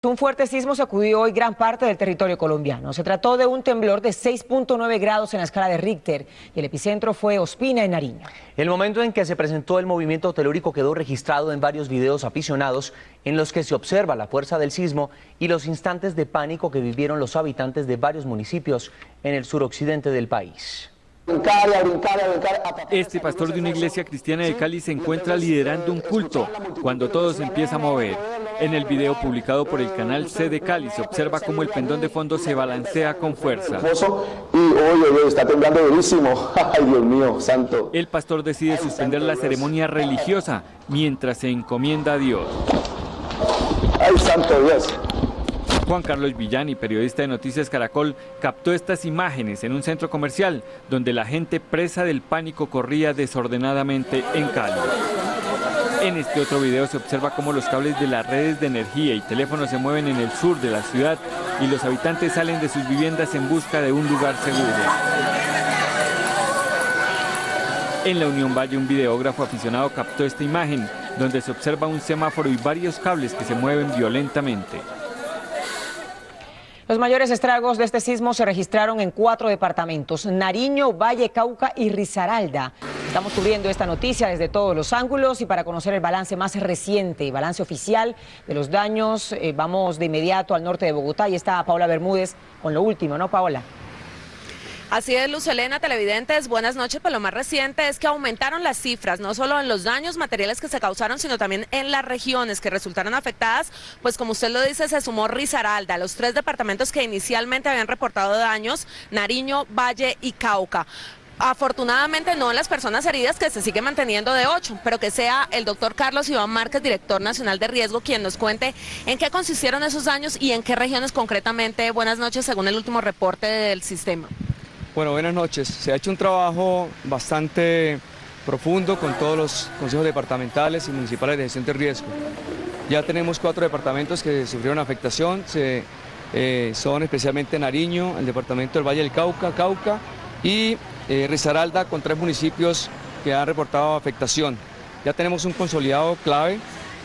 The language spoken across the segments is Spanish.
Un fuerte sismo sacudió hoy gran parte del territorio colombiano. Se trató de un temblor de 6.9 grados en la escala de Richter y el epicentro fue Ospina, en Nariño. El momento en que se presentó el movimiento telúrico quedó registrado en varios videos aficionados en los que se observa la fuerza del sismo y los instantes de pánico que vivieron los habitantes de varios municipios en el suroccidente del país. Este pastor de una iglesia cristiana de Cali se encuentra liderando un culto cuando todo se empieza a mover. En el video publicado por el canal C de Cali se observa cómo el pendón de fondo se balancea con fuerza. Y está temblando durísimo. Ay, Dios mío, santo. El pastor decide suspender la ceremonia religiosa mientras se encomienda a Dios. Ay, santo Dios. Juan Carlos Villani, periodista de Noticias Caracol, captó estas imágenes en un centro comercial donde la gente presa del pánico corría desordenadamente en Cali. En este otro video se observa cómo los cables de las redes de energía y teléfono se mueven en el sur de la ciudad y los habitantes salen de sus viviendas en busca de un lugar seguro. En la Unión Valle, un videógrafo aficionado captó esta imagen, donde se observa un semáforo y varios cables que se mueven violentamente. Los mayores estragos de este sismo se registraron en 4 departamentos: Nariño, Valle, Cauca y Risaralda. Estamos cubriendo esta noticia desde todos los ángulos y para conocer el balance más reciente, balance oficial de los daños, vamos de inmediato al norte de Bogotá y está Paola Bermúdez con lo último, ¿no, Paola? Así es, Luz Helena, televidentes, buenas noches. Pues lo más reciente es que aumentaron las cifras, no solo en los daños materiales que se causaron, sino también en las regiones que resultaron afectadas. Pues como usted lo dice, se sumó Risaralda, los 3 departamentos que inicialmente habían reportado daños: Nariño, Valle y Cauca. Afortunadamente no en las personas heridas, que se sigue manteniendo de 8, pero que sea el doctor Carlos Iván Márquez, director nacional de riesgo, quien nos cuente en qué consistieron esos daños y en qué regiones concretamente. Buenas noches, según el último reporte del sistema. Bueno, buenas noches. Se ha hecho un trabajo bastante profundo con todos los consejos departamentales y municipales de gestión de riesgo. Ya tenemos 4 departamentos que sufrieron afectación, son especialmente Nariño, el departamento del Valle del Cauca, y Risaralda, con 3 municipios que han reportado afectación. Ya tenemos un consolidado clave,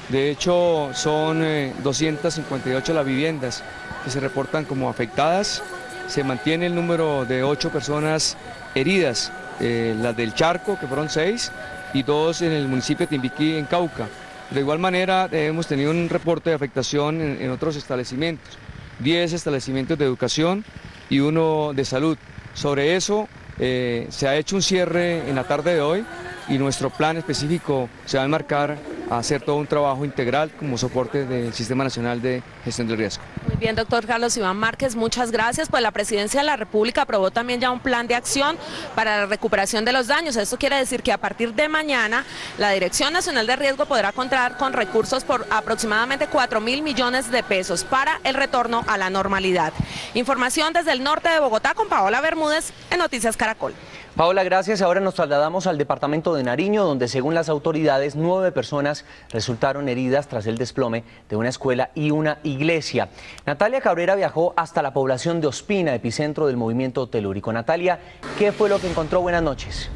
de hecho son 258 las viviendas que se reportan como afectadas. Se mantiene el número de 8 personas heridas, las del Charco, que fueron 6, y 2 en el municipio de Timbiquí, en Cauca. De igual manera, hemos tenido un reporte de afectación en otros establecimientos, 10 establecimientos de educación y 1 de salud. Sobre eso se ha hecho un cierre en la tarde de hoy y nuestro plan específico se va a enmarcar a hacer todo un trabajo integral como soporte del Sistema Nacional de Gestión del Riesgo. Muy bien, doctor Carlos Iván Márquez, muchas gracias. Pues la Presidencia de la República aprobó también ya un plan de acción para la recuperación de los daños. Esto quiere decir que a partir de mañana la Dirección Nacional de Riesgo podrá contar con recursos por aproximadamente 4.000 millones de pesos para el retorno a la normalidad. Información desde el norte de Bogotá con Paola Bermúdez en Noticias Caracol. Paola, gracias. Ahora nos trasladamos al departamento de Nariño, donde según las autoridades 9 personas resultaron heridas tras el desplome de una escuela y una iglesia. Natalia Cabrera viajó hasta la población de Ospina, epicentro del movimiento telúrico. Natalia, ¿qué fue lo que encontró? Buenas noches.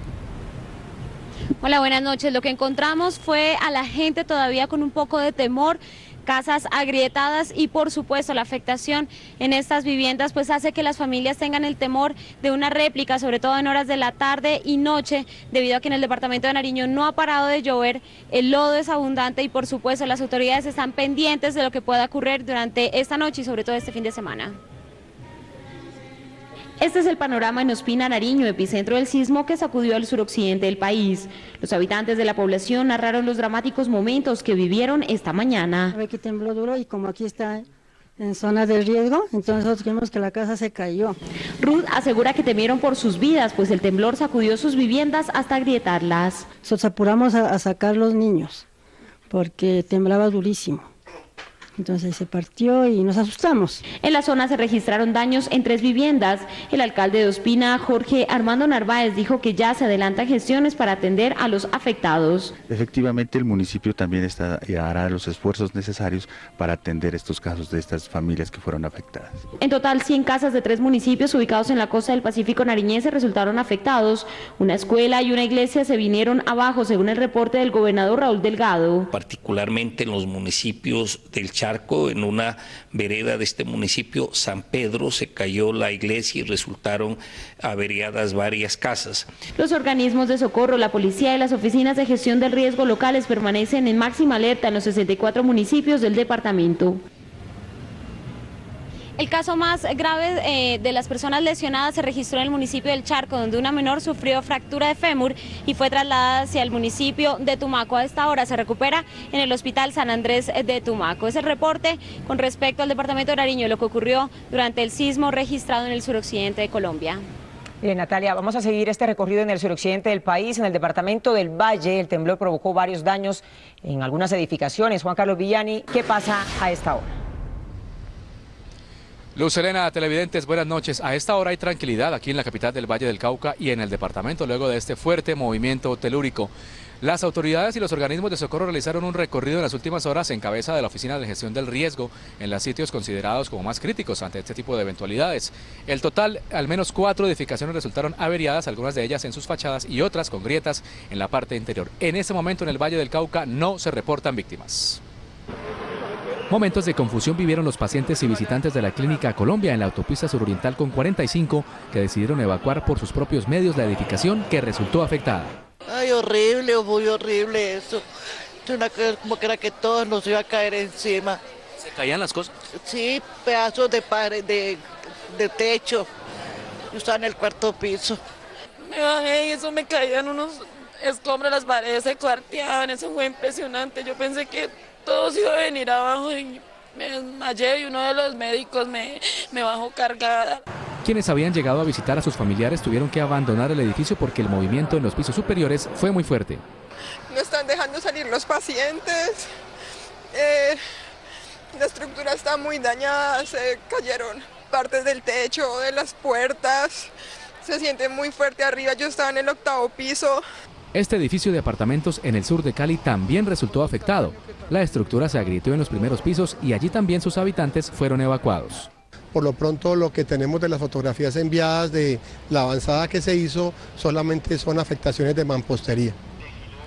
Hola, buenas noches. Lo que encontramos fue a la gente todavía con un poco de temor, casas agrietadas y por supuesto la afectación en estas viviendas pues hace que las familias tengan el temor de una réplica, sobre todo en horas de la tarde y noche, debido a que en el departamento de Nariño no ha parado de llover, el lodo es abundante y por supuesto las autoridades están pendientes de lo que pueda ocurrir durante esta noche y sobre todo este fin de semana. Este es el panorama en Ospina, Nariño, epicentro del sismo que sacudió al suroccidente del país. Los habitantes de la población narraron los dramáticos momentos que vivieron esta mañana. Ve que tembló duro y como aquí está en zona de riesgo, entonces nosotros vimos que la casa se cayó. Ruth asegura que temieron por sus vidas, pues el temblor sacudió sus viviendas hasta agrietarlas. Nosotros apuramos a sacar los niños, porque temblaba durísimo. Entonces se partió y nos asustamos. En la zona se registraron daños en 3 viviendas. El alcalde de Ospina, Jorge Armando Narváez, dijo que ya se adelantan gestiones para atender a los afectados. Efectivamente, el municipio también hará los esfuerzos necesarios para atender estos casos de estas familias que fueron afectadas. En total, 100 casas de 3 municipios ubicados en la costa del Pacífico nariñense resultaron afectados. Una escuela y una iglesia se vinieron abajo, según el reporte del gobernador Raúl Delgado. Particularmente en los municipios del Charco charco, en una vereda de este municipio, San Pedro, se cayó la iglesia y resultaron averiadas varias casas. Los organismos de socorro, la policía y las oficinas de gestión del riesgo locales permanecen en máxima alerta en los 64 municipios del departamento. El caso más grave de las personas lesionadas se registró en el municipio del Charco, donde una menor sufrió fractura de fémur y fue trasladada hacia el municipio de Tumaco. A esta hora se recupera en el Hospital San Andrés de Tumaco. Es el reporte con respecto al departamento de Nariño, lo que ocurrió durante el sismo registrado en el suroccidente de Colombia. Natalia, vamos a seguir este recorrido en el suroccidente del país. En el departamento del Valle, el temblor provocó varios daños en algunas edificaciones. Juan Carlos Villani, ¿qué pasa a esta hora? Luz Helena, televidentes, buenas noches. A esta hora hay tranquilidad aquí en la capital del Valle del Cauca y en el departamento luego de este fuerte movimiento telúrico. Las autoridades y los organismos de socorro realizaron un recorrido en las últimas horas en cabeza de la Oficina de Gestión del Riesgo en los sitios considerados como más críticos ante este tipo de eventualidades. El total, al menos 4 edificaciones resultaron averiadas, algunas de ellas en sus fachadas y otras con grietas en la parte interior. En este momento en el Valle del Cauca no se reportan víctimas. Momentos de confusión vivieron los pacientes y visitantes de la Clínica Colombia en la autopista suroriental con 45 que decidieron evacuar por sus propios medios la edificación que resultó afectada. Ay, horrible, muy horrible eso. Como que era que todo nos iba a caer encima. ¿Se caían las cosas? Sí, pedazos de pared, de techo. Yo estaba en el 4º piso. Me bajé y eso me caían unos escombros, las paredes se cuarteaban, eso fue impresionante. Yo pensé que todo se iba a venir abajo y me desmayé y uno de los médicos me bajó cargada. Quienes habían llegado a visitar a sus familiares tuvieron que abandonar el edificio porque el movimiento en los pisos superiores fue muy fuerte. No están dejando salir los pacientes, la estructura está muy dañada, se cayeron partes del techo, de las puertas, se siente muy fuerte arriba, yo estaba en el 8º piso. Este edificio de apartamentos en el sur de Cali también resultó afectado. La estructura se agrietó en los primeros pisos y allí también sus habitantes fueron evacuados. Por lo pronto lo que tenemos de las fotografías enviadas de la avanzada que se hizo solamente son afectaciones de mampostería.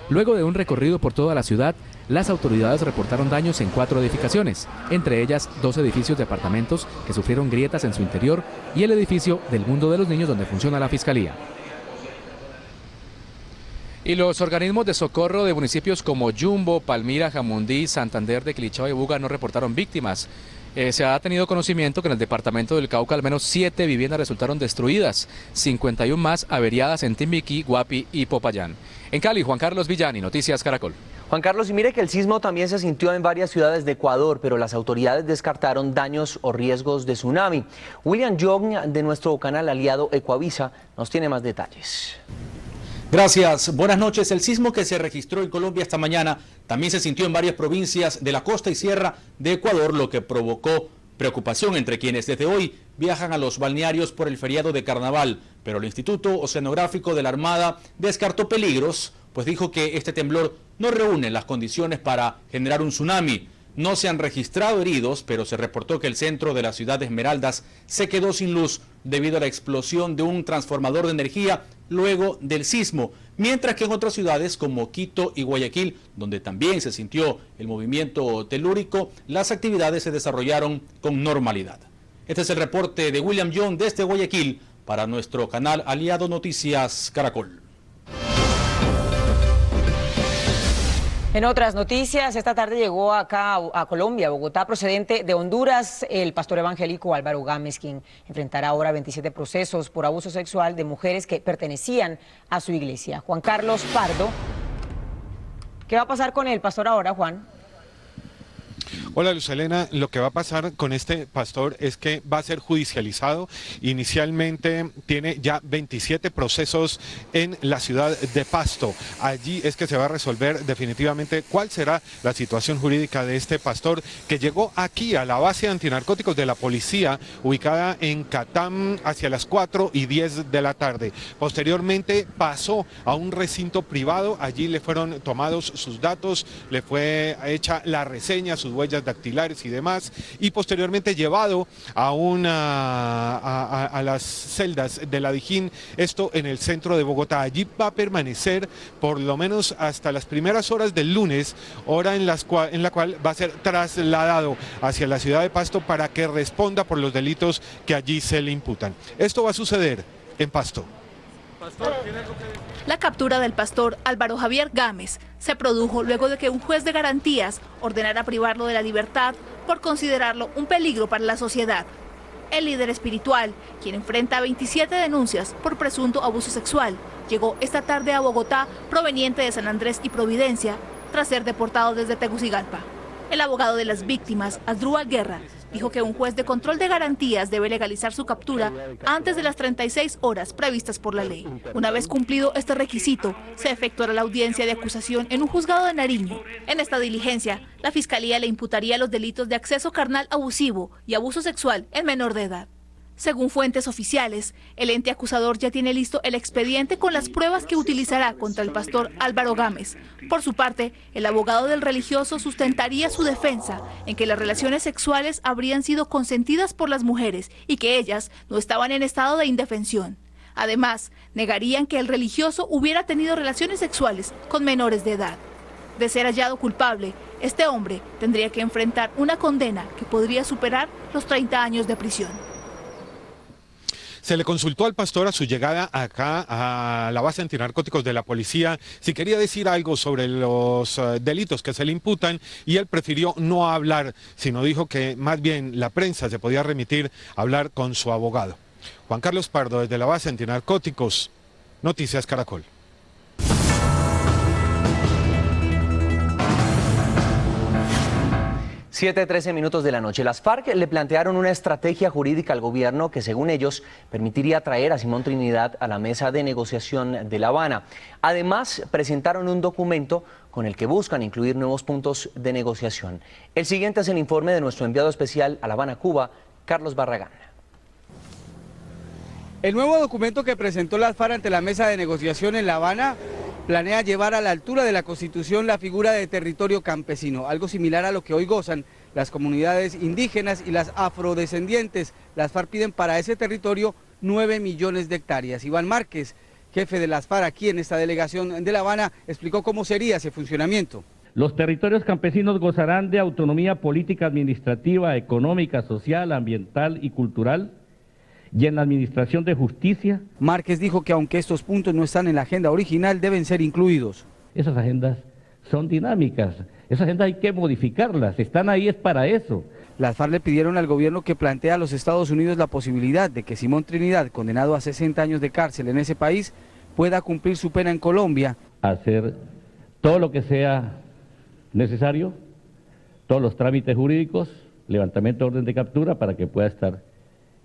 Luego de un recorrido por toda la ciudad, las autoridades reportaron daños en 4 edificaciones, entre ellas 2 edificios de apartamentos que sufrieron grietas en su interior y el edificio del Mundo de los Niños donde funciona la Fiscalía. Y los organismos de socorro de municipios como Yumbo, Palmira, Jamundí, Santander de Quilichao y Buga no reportaron víctimas. Se ha tenido conocimiento que en el departamento del Cauca al menos 7 viviendas resultaron destruidas, 51 más averiadas en Timbiquí, Guapi y Popayán. En Cali, Juan Carlos Villani, Noticias Caracol. Juan Carlos, y mire que el sismo también se sintió en varias ciudades de Ecuador, pero las autoridades descartaron daños o riesgos de tsunami. William Young, de nuestro canal aliado Ecuavisa, nos tiene más detalles. Gracias. Buenas noches. El sismo que se registró en Colombia esta mañana también se sintió en varias provincias de la costa y sierra de Ecuador, lo que provocó preocupación entre quienes desde hoy viajan a los balnearios por el feriado de carnaval. Pero el Instituto Oceanográfico de la Armada descartó peligros, pues dijo que este temblor no reúne las condiciones para generar un tsunami. No se han registrado heridos, pero se reportó que el centro de la ciudad de Esmeraldas se quedó sin luz debido a la explosión de un transformador de energía luego del sismo, mientras que en otras ciudades como Quito y Guayaquil, donde también se sintió el movimiento telúrico, las actividades se desarrollaron con normalidad. Este es el reporte de William Young desde Guayaquil para nuestro canal aliado Noticias Caracol. En otras noticias, esta tarde llegó acá a Colombia, Bogotá, procedente de Honduras, el pastor evangélico Álvaro Gámez, quien enfrentará ahora 27 procesos por abuso sexual de mujeres que pertenecían a su iglesia. Juan Carlos Pardo, ¿qué va a pasar con el pastor ahora, Juan? Hola Luz Helena, lo que va a pasar con este pastor es que va a ser judicializado. Inicialmente tiene ya 27 procesos en la ciudad de Pasto. Allí es que se va a resolver definitivamente cuál será la situación jurídica de este pastor que llegó aquí a la base antinarcóticos de la policía ubicada en Catam hacia las 4:10 de la tarde. Posteriormente pasó a un recinto privado, allí le fueron tomados sus datos, le fue hecha la reseña, sus huellas huellas dactilares y demás, y posteriormente llevado a las celdas de la Dijín, esto en el centro de Bogotá. Allí va a permanecer por lo menos hasta las primeras horas del lunes, hora en la cual va a ser trasladado hacia la ciudad de Pasto para que responda por los delitos que allí se le imputan. Esto va a suceder en Pasto. La captura del pastor Álvaro Javier Gámez se produjo luego de que un juez de garantías ordenara privarlo de la libertad por considerarlo un peligro para la sociedad. El líder espiritual, quien enfrenta 27 denuncias por presunto abuso sexual, llegó esta tarde a Bogotá proveniente de San Andrés y Providencia tras ser deportado desde Tegucigalpa. El abogado de las víctimas, Asdrúbal Guerra, dijo que un juez de control de garantías debe legalizar su captura antes de las 36 horas previstas por la ley. Una vez cumplido este requisito, se efectuará la audiencia de acusación en un juzgado de Nariño. En esta diligencia, la Fiscalía le imputaría los delitos de acceso carnal abusivo y abuso sexual en menor de edad. Según fuentes oficiales, el ente acusador ya tiene listo el expediente con las pruebas que utilizará contra el pastor Álvaro Gámez. Por su parte, el abogado del religioso sustentaría su defensa en que las relaciones sexuales habrían sido consentidas por las mujeres y que ellas no estaban en estado de indefensión. Además, negarían que el religioso hubiera tenido relaciones sexuales con menores de edad. De ser hallado culpable, este hombre tendría que enfrentar una condena que podría superar los 30 años de prisión. Se le consultó al pastor a su llegada acá a la base antinarcóticos de la policía si quería decir algo sobre los delitos que se le imputan y él prefirió no hablar, sino dijo que más bien la prensa se podía remitir a hablar con su abogado. Juan Carlos Pardo desde la base antinarcóticos, Noticias Caracol. 7:13 minutos de la noche. Las FARC le plantearon una estrategia jurídica al gobierno que, según ellos, permitiría traer a Simón Trinidad a la mesa de negociación de La Habana. Además, presentaron un documento con el que buscan incluir nuevos puntos de negociación. El siguiente es el informe de nuestro enviado especial a La Habana, Cuba, Carlos Barragán. El nuevo documento que presentó las FARC ante la mesa de negociación en La Habana planea llevar a la altura de la Constitución la figura de territorio campesino, algo similar a lo que hoy gozan las comunidades indígenas y las afrodescendientes. Las FARC piden para ese territorio 9 millones de hectáreas. Iván Márquez, jefe de las FARC aquí en esta delegación de La Habana, explicó cómo sería ese funcionamiento. Los territorios campesinos gozarán de autonomía política, administrativa, económica, social, ambiental y cultural, y en la administración de justicia. Márquez dijo que aunque estos puntos no están en la agenda original, deben ser incluidos. Esas agendas son dinámicas, esas agendas hay que modificarlas, están ahí es para eso. Las FARC le pidieron al gobierno que plantee a los Estados Unidos la posibilidad de que Simón Trinidad, condenado a 60 años de cárcel en ese país, pueda cumplir su pena en Colombia. Hacer todo lo que sea necesario, todos los trámites jurídicos, levantamiento de orden de captura para que pueda estar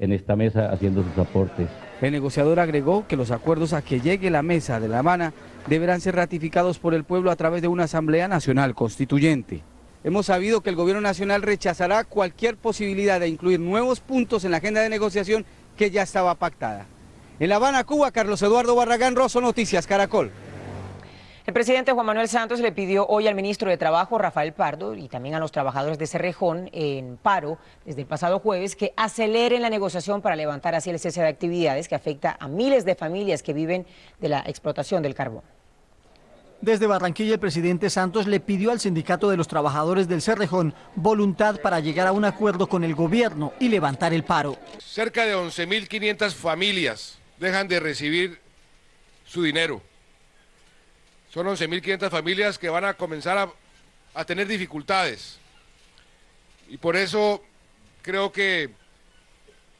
en esta mesa haciendo sus aportes. El negociador agregó que los acuerdos a que llegue la mesa de La Habana deberán ser ratificados por el pueblo a través de una Asamblea Nacional Constituyente. Hemos sabido que el gobierno nacional rechazará cualquier posibilidad de incluir nuevos puntos en la agenda de negociación que ya estaba pactada. En La Habana, Cuba, Carlos Eduardo Barragán Rosso, Noticias Caracol. El presidente Juan Manuel Santos le pidió hoy al ministro de Trabajo, Rafael Pardo, y también a los trabajadores de Cerrejón en paro desde el pasado jueves, que aceleren la negociación para levantar así el cese de actividades que afecta a miles de familias que viven de la explotación del carbón. Desde Barranquilla, el presidente Santos le pidió al sindicato de los trabajadores del Cerrejón voluntad para llegar a un acuerdo con el gobierno y levantar el paro. Cerca de 11.500 familias dejan de recibir su dinero. Son 11.500 familias que van a comenzar a tener dificultades. Y por eso creo que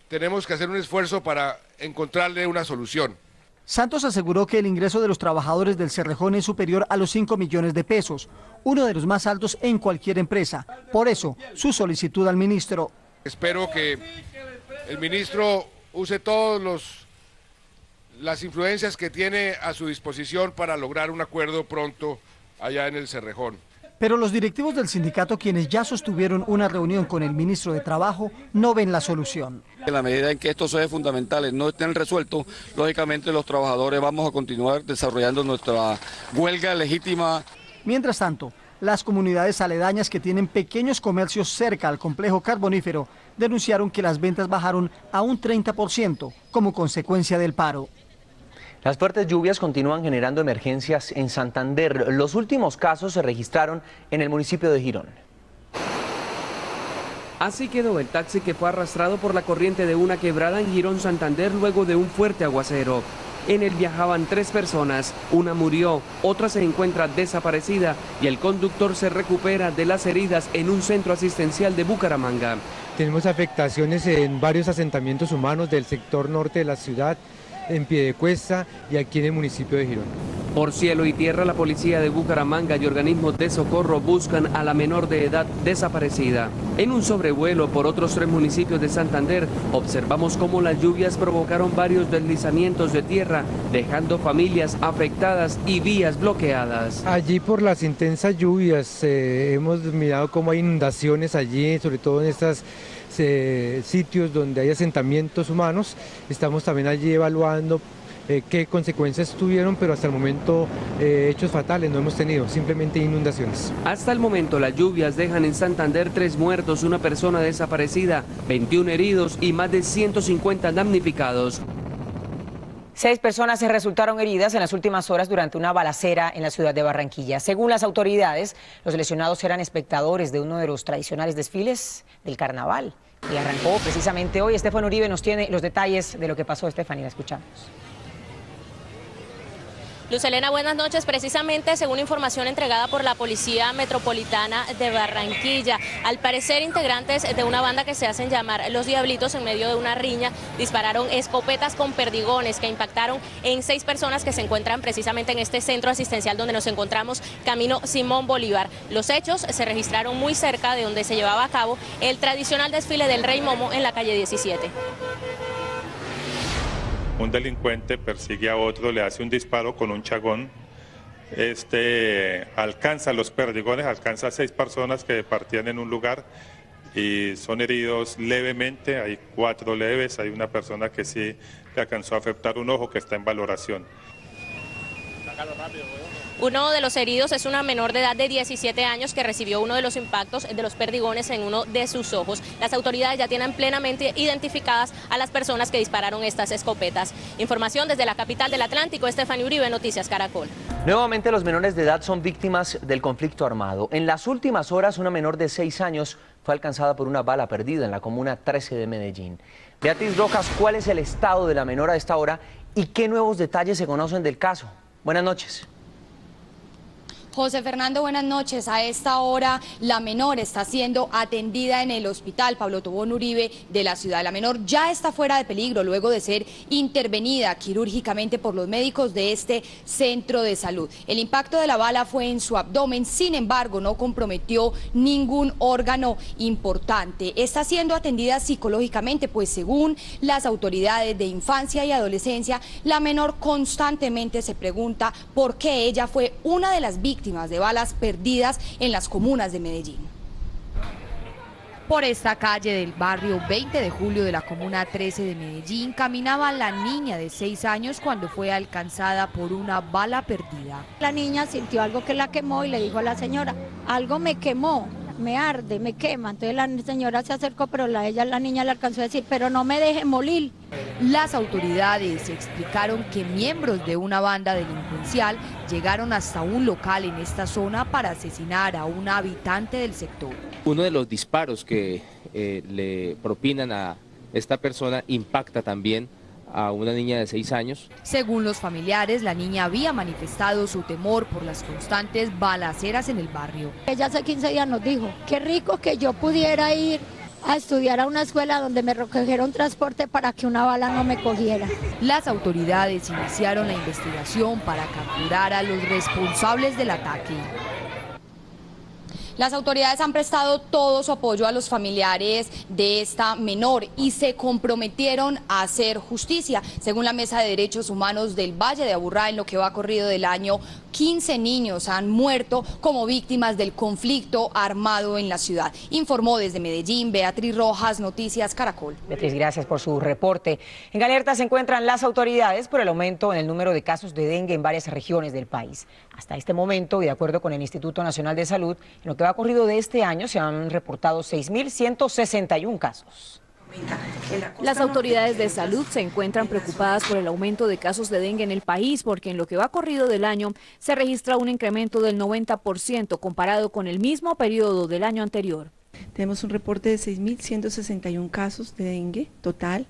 tenemos que hacer un esfuerzo para encontrarle una solución. Santos aseguró que el ingreso de los trabajadores del Cerrejón es superior a los 5 millones de pesos, uno de los más altos en cualquier empresa. Por eso, su solicitud al ministro. Espero que el ministro use todos las influencias que tiene a su disposición para lograr un acuerdo pronto allá en el Cerrejón. Pero los directivos del sindicato, quienes ya sostuvieron una reunión con el ministro de Trabajo, no ven la solución. En la medida en que estos ejes fundamentales no estén resueltos, lógicamente los trabajadores vamos a continuar desarrollando nuestra huelga legítima. Mientras tanto, Las comunidades aledañas que tienen pequeños comercios cerca al complejo carbonífero denunciaron que las ventas bajaron a un 30% como consecuencia del paro. Las fuertes lluvias continúan generando emergencias en Santander. Los últimos casos se registraron en el municipio de Girón. Así quedó el taxi que fue arrastrado por la corriente de una quebrada en Girón, Santander, luego de un fuerte aguacero. En él viajaban 3 personas, una murió, otra se encuentra desaparecida y el conductor se recupera de las heridas en un centro asistencial de Bucaramanga. Tenemos afectaciones en varios asentamientos humanos del sector norte de la ciudad, en Piedecuesta y aquí en el municipio de Girón. Por cielo y tierra, la policía de Bucaramanga y organismos de socorro buscan a la menor de edad desaparecida. En un sobrevuelo por otros 3 municipios de Santander, observamos cómo las lluvias provocaron varios deslizamientos de tierra, dejando familias afectadas y vías bloqueadas. Allí por las intensas lluvias hemos mirado cómo hay inundaciones allí, sobre todo en estas sitios donde hay asentamientos humanos. Estamos también allí evaluando qué consecuencias tuvieron, pero hasta el momento hechos fatales no hemos tenido, simplemente inundaciones. Hasta el momento las lluvias dejan en Santander 3 muertos, una persona desaparecida, 21 heridos y más de 150 damnificados. 6 personas se resultaron heridas en las últimas horas durante una balacera en la ciudad de Barranquilla. Según las autoridades, los lesionados eran espectadores de uno de los tradicionales desfiles del carnaval. Y arrancó precisamente hoy. Estefan Uribe nos tiene los detalles de lo que pasó. Estefan, y la escuchamos. Luz Helena, buenas noches. Precisamente, según información entregada por la Policía Metropolitana de Barranquilla, al parecer integrantes de una banda que se hacen llamar Los Diablitos, en medio de una riña, dispararon escopetas con perdigones que impactaron en 6 personas que se encuentran precisamente en este centro asistencial donde nos encontramos, camino Simón Bolívar. Los hechos se registraron muy cerca de donde se llevaba a cabo el tradicional desfile del Rey Momo en la calle 17. Un delincuente persigue a otro, le hace un disparo con un chagón, alcanza los perdigones, alcanza a 6 personas que partían en un lugar y son heridos levemente, hay 4 leves, hay una persona que sí le alcanzó a afectar un ojo que está en valoración. Uno de los heridos es una menor de edad de 17 años que recibió uno de los impactos de los perdigones en uno de sus ojos. Las autoridades ya tienen plenamente identificadas a las personas que dispararon estas escopetas. Información desde la capital del Atlántico, Estefan Uribe, Noticias Caracol. Nuevamente los menores de edad son víctimas del conflicto armado. En las últimas horas, una menor de 6 años fue alcanzada por una bala perdida en la comuna 13 de Medellín. Beatriz Rojas, ¿cuál es el estado de la menor a esta hora y qué nuevos detalles se conocen del caso? Buenas noches. José Fernando, buenas noches. A esta hora la menor está siendo atendida en el hospital Pablo Tobón Uribe de la ciudad. La menor ya está fuera de peligro luego de ser intervenida quirúrgicamente por los médicos de este centro de salud. El impacto de la bala fue en su abdomen, sin embargo no comprometió ningún órgano importante. Está siendo atendida psicológicamente, pues según las autoridades de infancia y adolescencia, la menor constantemente se pregunta por qué ella fue una de las víctimas de balas perdidas en las comunas de Medellín. Por esta calle del barrio 20 de julio de la comuna 13 de Medellín caminaba la niña de 6 años cuando fue alcanzada por una bala perdida. La niña sintió algo que la quemó y le dijo a la señora, algo me quemó, me arde, me quema. Entonces la señora se acercó, pero la niña le alcanzó a decir, pero no me deje morir. Las autoridades explicaron que miembros de una banda delincuencial llegaron hasta un local en esta zona para asesinar a un habitante del sector. Uno de los disparos que le propinan a esta persona impacta también a una niña de 6 años. Según los familiares, la niña había manifestado su temor por las constantes balaceras en el barrio. Ella hace 15 días nos dijo, qué rico que yo pudiera ir a estudiar a una escuela donde me recogiera un transporte para que una bala no me cogiera. Las autoridades iniciaron la investigación para capturar a los responsables del ataque. Las autoridades han prestado todo su apoyo a los familiares de esta menor y se comprometieron a hacer justicia. Según la Mesa de Derechos Humanos del Valle de Aburrá, en lo que va corrido del año, 15 niños han muerto como víctimas del conflicto armado en la ciudad. Informó desde Medellín Beatriz Rojas, Noticias Caracol. Beatriz, gracias por su reporte. En alerta se encuentran las autoridades por el aumento en el número de casos de dengue en varias regiones del país. Hasta este momento, y de acuerdo con el Instituto Nacional de Salud, en lo que va corrido de este año se han reportado 6.161 casos. Las autoridades de salud se encuentran preocupadas por el aumento de casos de dengue en el país porque en lo que va corrido del año se registra un incremento del 90% comparado con el mismo periodo del año anterior. Tenemos un reporte de 6.161 casos de dengue total,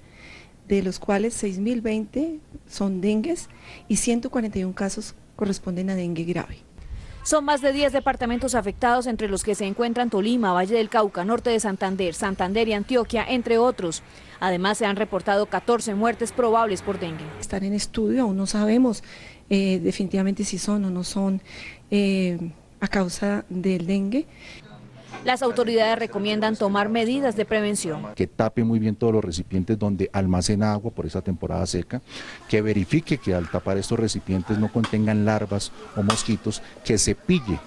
de los cuales 6.020 son dengues y 141 casos corresponden a dengue grave. Son más de 10 departamentos afectados, entre los que se encuentran Tolima, Valle del Cauca, norte de Santander, Santander y Antioquia, entre otros. Además, se han reportado 14 muertes probables por dengue. Están en estudio, aún no sabemos definitivamente si son o no son a causa del dengue. Las autoridades recomiendan tomar medidas de prevención. Que tape muy bien todos los recipientes donde almacena agua por esa temporada seca, que verifique que al tapar estos recipientes no contengan larvas o mosquitos, que cepille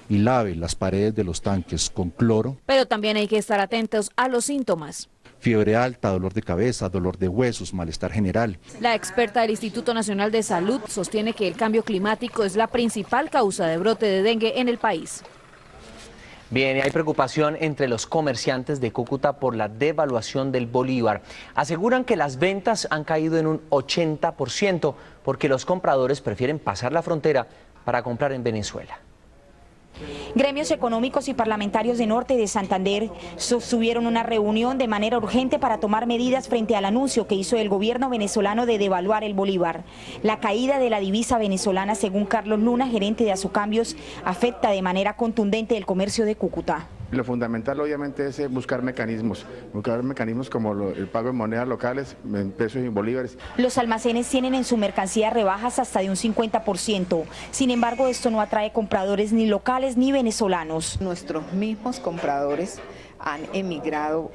y lave las paredes de los tanques con cloro. Pero también hay que estar atentos a los síntomas. Fiebre alta, dolor de cabeza, dolor de huesos, malestar general. La experta del Instituto Nacional de Salud sostiene que el cambio climático es la principal causa de brote de dengue en el país. Bien, y hay preocupación entre los comerciantes de Cúcuta por la devaluación del bolívar. Aseguran que las ventas han caído en un 80% porque los compradores prefieren pasar la frontera para comprar en Venezuela. Gremios económicos y parlamentarios de Norte de Santander sostuvieron una reunión de manera urgente para tomar medidas frente al anuncio que hizo el gobierno venezolano de devaluar el bolívar. La caída de la divisa venezolana, según Carlos Luna, gerente de Azucambios, afecta de manera contundente el comercio de Cúcuta. Lo fundamental obviamente es buscar mecanismos como el pago en monedas locales, en pesos y en bolívares. Los almacenes tienen en su mercancía rebajas hasta de un 50%. Sin embargo, esto no atrae compradores ni locales ni venezolanos. Nuestros mismos compradores han emigrado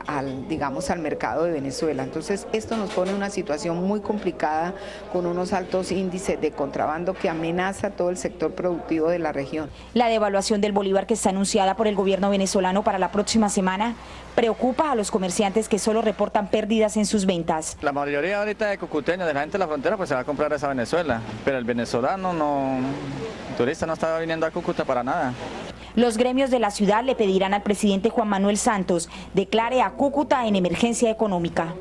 al mercado de Venezuela. Entonces esto nos pone en una situación muy complicada con unos altos índices de contrabando que amenaza todo el sector productivo de la región. La devaluación del bolívar que está anunciada por el gobierno venezolano para la próxima semana preocupa a los comerciantes que solo reportan pérdidas en sus ventas. La mayoría ahorita de cucuteños, de la gente de la frontera, pues se va a comprar esa Venezuela, pero el venezolano el turista no está viniendo a Cúcuta para nada. Los gremios de la ciudad le pedirán al presidente Juan Manuel Santos declare a Cúcuta en emergencia económica.